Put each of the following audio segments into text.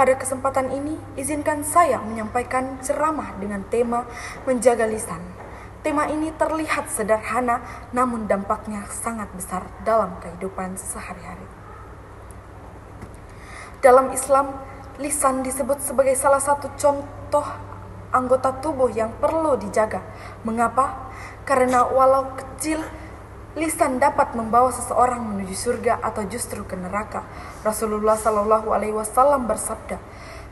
Pada kesempatan ini, izinkan saya menyampaikan ceramah dengan tema menjaga lisan. Tema ini terlihat sederhana, namun dampaknya sangat besar dalam kehidupan sehari-hari. Dalam Islam, lisan disebut sebagai salah satu contoh anggota tubuh yang perlu dijaga. Mengapa? Karena walau kecil, lisan dapat membawa seseorang menuju surga atau justru ke neraka. Rasulullah Shallallahu Alaihi Wasallam bersabda,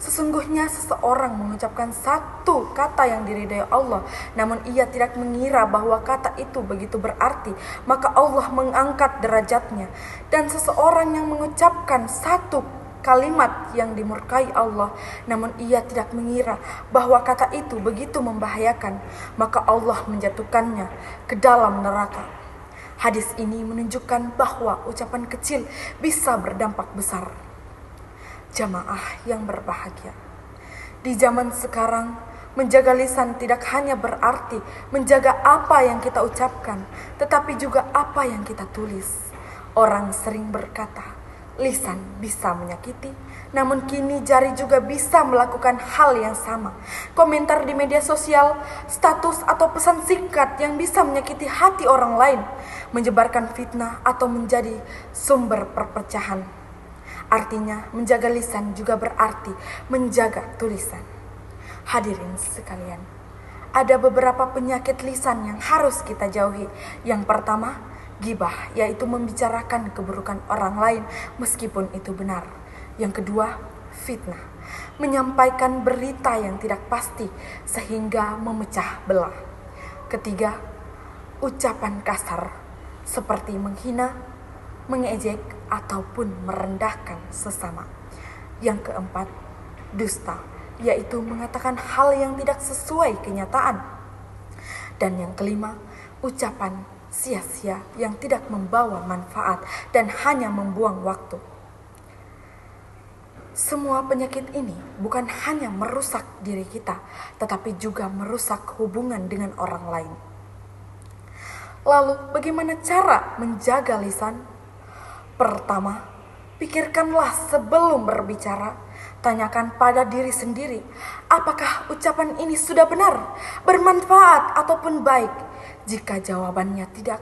sesungguhnya seseorang mengucapkan satu kata yang diridai Allah, namun ia tidak mengira bahwa kata itu begitu berarti, maka Allah mengangkat derajatnya. Dan seseorang yang mengucapkan satu kalimat yang dimurkai Allah, namun ia tidak mengira bahwa kata itu begitu membahayakan, maka Allah menjatuhkannya ke dalam neraka. Hadis ini menunjukkan bahwa ucapan kecil bisa berdampak besar. Jamaah yang berbahagia, di zaman sekarang, menjaga lisan tidak hanya berarti menjaga apa yang kita ucapkan, tetapi juga apa yang kita tulis. Orang sering berkata, lisan bisa menyakiti, namun kini jari juga bisa melakukan hal yang sama. Komentar di media sosial, status atau pesan singkat yang bisa menyakiti hati orang lain, menyebarkan fitnah atau menjadi sumber perpecahan. Artinya, menjaga lisan juga berarti menjaga tulisan. Hadirin sekalian, ada beberapa penyakit lisan yang harus kita jauhi. Yang pertama, ghibah, yaitu membicarakan keburukan orang lain meskipun itu benar. Yang kedua, fitnah, menyampaikan berita yang tidak pasti sehingga memecah belah. Ketiga, ucapan kasar seperti menghina, mengejek, ataupun merendahkan sesama. Yang keempat, dusta, yaitu mengatakan hal yang tidak sesuai kenyataan. Dan yang kelima, ucapan sia-sia yang tidak membawa manfaat dan hanya membuang waktu. Semua penyakit ini bukan hanya merusak diri kita, tetapi juga merusak hubungan dengan orang lain. Lalu, bagaimana cara menjaga lisan? Pertama, pikirkanlah sebelum berbicara. Tanyakan pada diri sendiri, apakah ucapan ini sudah benar, bermanfaat, ataupun baik? Jika jawabannya tidak,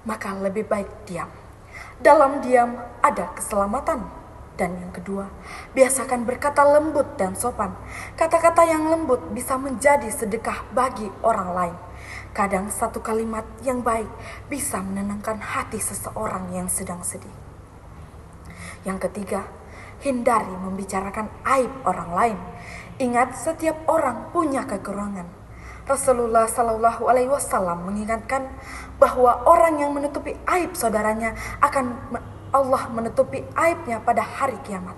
maka lebih baik diam. Dalam diam ada keselamatan. Dan yang kedua, biasakan berkata lembut dan sopan. Kata-kata yang lembut bisa menjadi sedekah bagi orang lain. Kadang satu kalimat yang baik bisa menenangkan hati seseorang yang sedang sedih. Yang ketiga, hindari membicarakan aib orang lain. Ingat, setiap orang punya kekurangan. Rasulullah Shallallahu Alaihi Wasallam mengingatkan bahwa orang yang menutupi aib saudaranya akan Allah menutupi aibnya pada hari kiamat.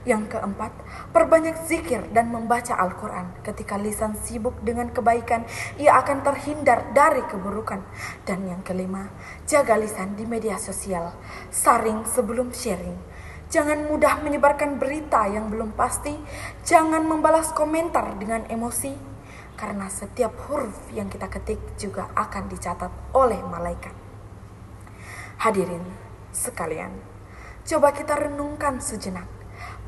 Yang keempat, perbanyak zikir dan membaca Al-Quran. Ketika lisan sibuk dengan kebaikan, ia akan terhindar dari keburukan. Dan yang kelima, jaga lisan di media sosial. Saring sebelum sharing. Jangan mudah menyebarkan berita yang belum pasti. Jangan membalas komentar dengan emosi. Karena setiap huruf yang kita ketik juga akan dicatat oleh malaikat. Hadirin sekalian, coba kita renungkan sejenak.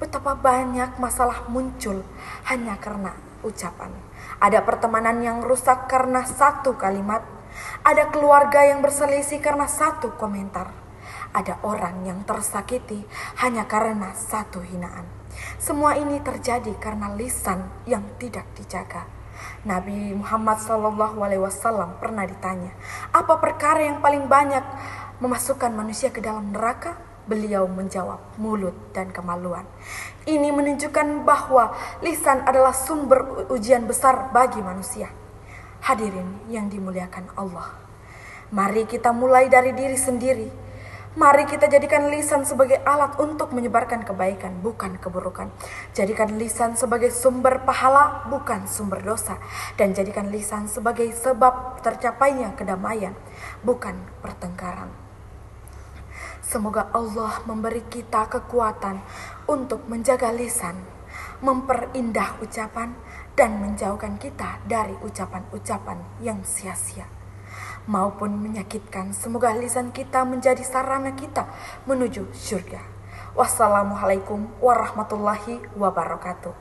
Betapa banyak masalah muncul hanya karena ucapan. Ada pertemanan yang rusak karena satu kalimat. Ada keluarga yang berselisih karena satu komentar. Ada orang yang tersakiti hanya karena satu hinaan. Semua ini terjadi karena lisan yang tidak dijaga. Nabi Muhammad SAW pernah ditanya, apa perkara yang paling banyak memasukkan manusia ke dalam neraka? Beliau menjawab, mulut dan kemaluan. Ini menunjukkan bahwa lisan adalah sumber ujian besar bagi manusia. Hadirin yang dimuliakan Allah, mari kita mulai dari diri sendiri. Mari kita jadikan lisan sebagai alat untuk menyebarkan kebaikan, bukan keburukan. Jadikan lisan sebagai sumber pahala, bukan sumber dosa. Dan jadikan lisan sebagai sebab tercapainya kedamaian, bukan pertengkaran. Semoga Allah memberi kita kekuatan untuk menjaga lisan, memperindah ucapan, dan menjauhkan kita dari ucapan-ucapan yang sia-sia maupun menyakitkan. Semoga lisan kita menjadi sarana kita menuju surga. Wassalamualaikum warahmatullahi wabarakatuh.